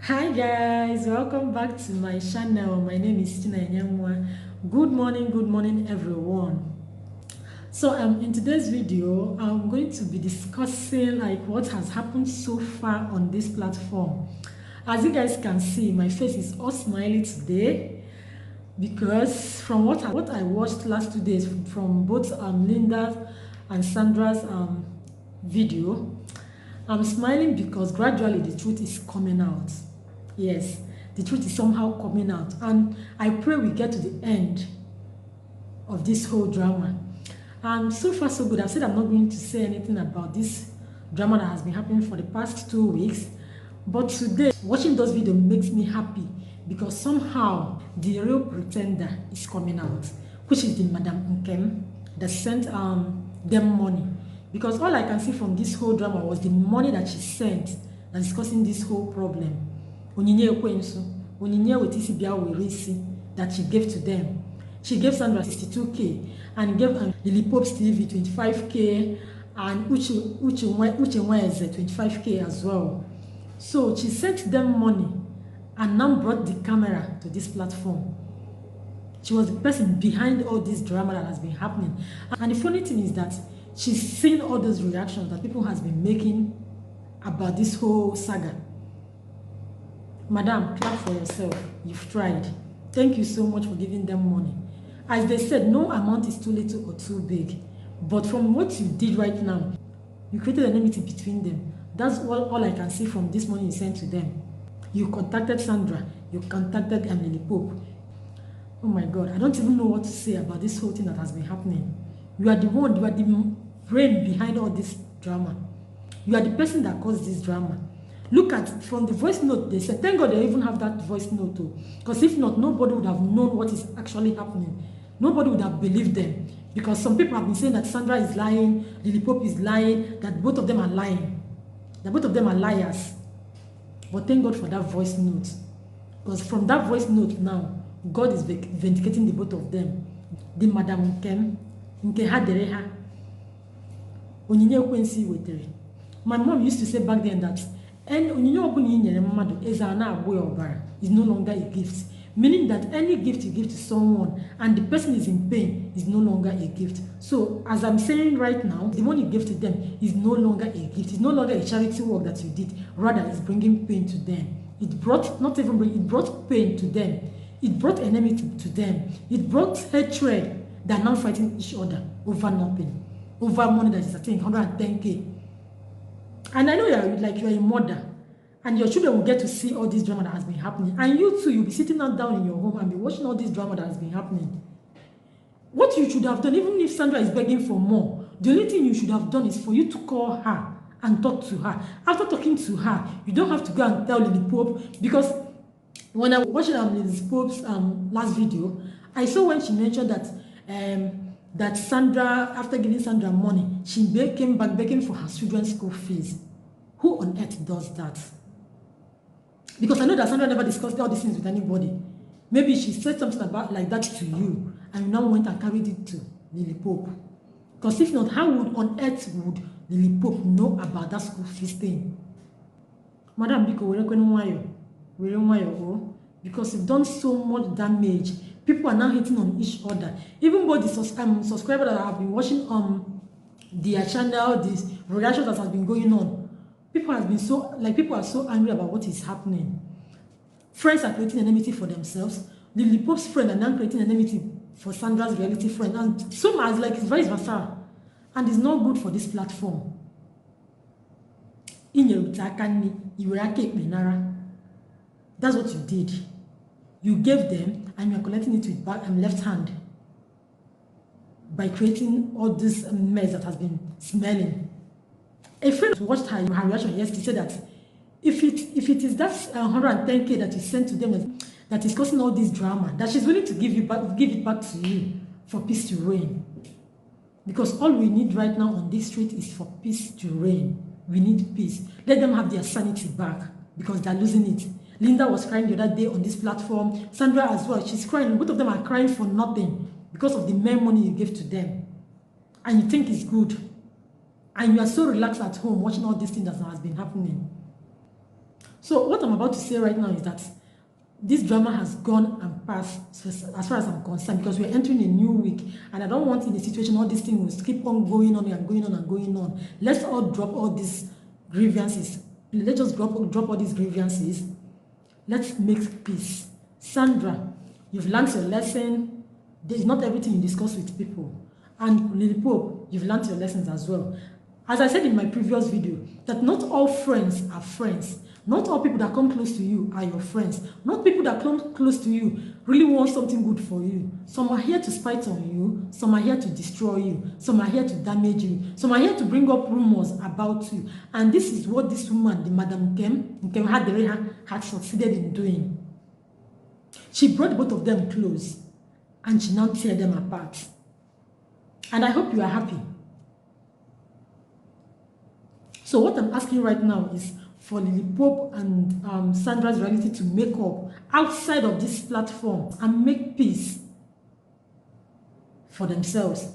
Hi guys, welcome back to my channel. My name is Tina Nyamwa. Good morning everyone. So in today's video, I'm going to be discussing like what has happened so far on this platform. As you guys can see, my face is all smiley today because from what I watched last 2 days from both Linda's and Sandra's video, I'm smiling because gradually the truth is coming out. Yes, the truth is somehow coming out, and I pray we get to the end of this whole drama. And so far so good. I said I'm not going to say anything about this drama that has been happening for the past 2 weeks, but today watching those videos makes me happy because somehow the real pretender is coming out, which is the Madam Nkem that sent them money. Because all I can see from this whole drama was the money that she sent that is causing this whole problem. Onyinye Ekwensu, Onyinye Wetisi Biawerisi that she gave to them. She gave Sandra 62k and gave Lily Pope's TV 25k and Uche Nweze 25k as well. So she sent them money and now brought the camera to this platform. She was the person behind all this drama that has been happening. And the funny thing is that she's seen all those reactions that people has been making about this whole saga. Madam, clap for yourself. You've tried. Thank you so much for giving them money. As they said, no amount is too little or too big. But from what you did right now, you created an enmity between them. That's all I can see from this money you sent to them. You contacted Sandra. You contacted Emily Pope. Oh my God, I don't even know what to say about this whole thing that has been happening. You are the one, you are the brain behind all this drama. You are the person that caused this drama. Look at from the voice note they said, thank God they even have that voice note too. Because if not, nobody would have known what is actually happening. Nobody would have believed them. Because some people have been saying that Sandra is lying, Lily Pope is lying, that both of them are lying. That both of them are liars. But thank God for that voice note. Because from that voice note now, God is vindicating the both of them. The Madam Nkem, Nke Hadereha, Onyinye Ekwensu wetere. My mom used to say back then that onyinye ọbụla i nyere mmadụ eze a na-agbụ ya ọbara is no longer a gift, meaning that any gift you give to someone and the person is in pain is no longer a gift. So as I'm saying right now, the money you give to them is no longer a gift. It's no longer a charity work that you did, rather it's bringing pain to them. It brought it brought pain to them. It brought enmity to them. It brought hatred. They are now fighting each other over nothing, over money that is I think 110k. And I know you're a mother, and your children will get to see all this drama that has been happening. And you too, you'll be sitting down in your home and be watching all this drama that has been happening. What you should have done, even if Sandra is begging for more, the only thing you should have done is for you to call her and talk to her. After talking to her, you don't have to go and tell Lily Pope, because when I was watching Lily Pope's last video, I saw when she mentioned that that Sandra, after giving Sandra money, she came back begging for her children's school fees. Who on earth does that? Because I know that Sandra never discussed all these things with anybody. Maybe she said something about like that to you, and you now went and carried it to Lily Pope. Because if not, how on earth would Lily Pope know about that school fees thing? Madam Biko, because you've done so much damage. People are now hitting on each other. Even both the subscribers that have been watching their channel, this reaction that has been going on, people are so angry about what is happening. Friends are creating enmity for themselves. Lily Pope's friend are now creating enmity for Sandra's reality friend, and so much like it's vice versa, and it's not good for this platform. That's what you did. You gave them, and you are collecting it with back and left hand by creating all this mess that has been smelling. A friend watched her reaction yesterday, said that if it is that 110k that you sent to them that is causing all this drama, that she's willing to give it back to you for peace to reign. Because all we need right now on this street is for peace to reign. We need peace. Let them have their sanity back, because they're losing it. Linda was crying the other day on this platform. Sandra as well. She's crying. Both of them are crying for nothing because of the mere money you gave to them. And you think it's good. And you are so relaxed at home watching all these things that has been happening. So what I'm about to say right now is that this drama has gone and passed as far as I'm concerned, because we're entering a new week, and I don't want in a situation all this thing will keep on going on and going on and going on. Let's all drop all these grievances. Let's just drop all these grievances. Let's make peace. Sandra, you've learned your lesson. There's not everything you discuss with people. And Lily Pope, you've learned your lessons as well. As I said in my previous video, that not all friends are friends. Not all people that come close to you are your friends. Not people that come close to you really want something good for you. Some are here to spite on you. Some are here to destroy you. Some are here to damage you. Some are here to bring up rumors about you. And this is what this woman, the Madam Nkem Hadereha, had succeeded in doing. She brought both of them close, and she now tear them apart. And I hope you are happy. So what I'm asking right now is for Lily Pope and Sandra's Reality to make up outside of this platform and make peace for themselves.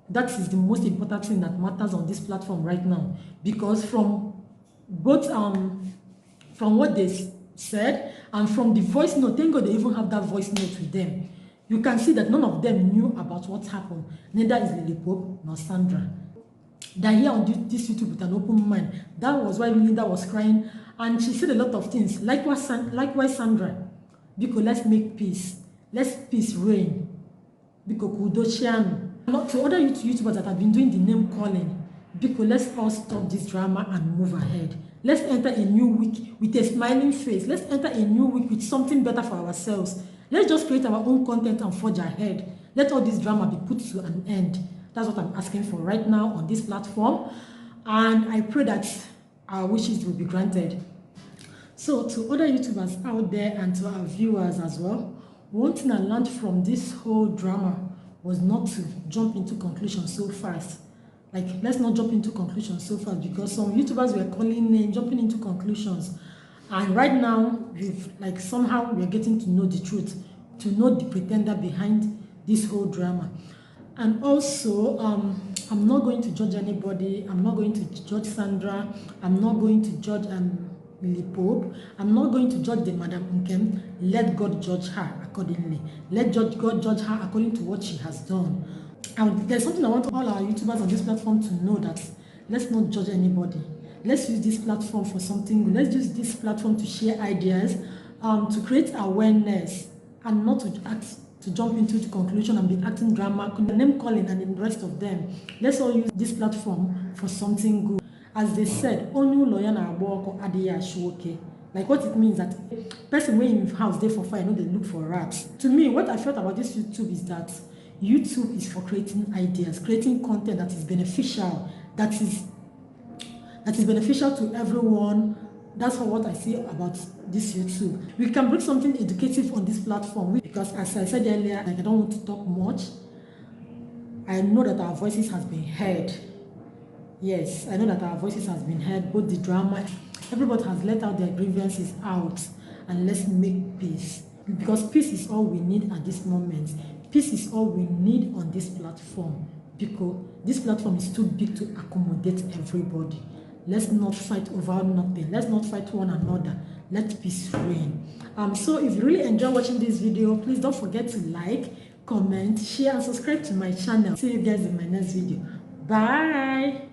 That is the most important thing that matters on this platform right now. Because from both from what they said and from the voice note, thank God they even have that voice note with them, you can see that none of them knew about what happened. Neither is Lily Pope nor Sandra. They're here on this YouTube with an open mind. That was why Linda was crying, and she said a lot of things. Likewise Sandra, because let's make peace. Let's peace reign. Because Kudoshian. Not to other YouTubers that have been doing the name calling. Because let's all stop this drama and move ahead. Let's enter a new week with a smiling face. Let's enter a new week with something better for ourselves. Let's just create our own content and forge ahead. Let all this drama be put to an end. That's what I'm asking for right now on this platform. And I pray that our wishes will be granted. So to other YouTubers out there and to our viewers as well, one thing I learned from this whole drama was not to jump into conclusions so fast. Like, let's not jump into conclusions so fast, because some YouTubers were calling names, jumping into conclusions. And right now, somehow we're getting to know the truth, to know the pretender behind this whole drama. And also, I'm not going to judge anybody. I'm not going to judge Sandra. I'm not going to judge Lily Pope. I'm not going to judge the Madam Nkem. Let God judge her accordingly. Let God judge her according to what she has done. And there's something I want all our YouTubers on this platform to know, that let's not judge anybody. Let's use this platform for something good. Let's use this platform to share ideas, to create awareness, and not to jump into the conclusion and be acting drama, name calling, and the rest of them. Let's all use this platform for something good. As they said, only lawyer na aboko adiya shuoke. Like, what it means that person when in house there for fire, they look for rats. To me, what I felt about this YouTube is that YouTube is for creating ideas, creating content that is beneficial, that is beneficial to everyone. That's what I say about this YouTube. We can bring something educative on this platform, because as I said earlier, I don't want to talk much. I know that our voices has been heard. Yes, I know that our voices has been heard, both the drama, everybody has let out their grievances out, and let's make peace. Because peace is all we need at this moment. Peace is all we need on this platform, because this platform is too big to accommodate everybody. Let's not fight over nothing. Let's not fight one another. Let peace reign. So if you really enjoy watching this video, please don't forget to like, comment, share, and subscribe to my channel. See you guys in my next video. Bye.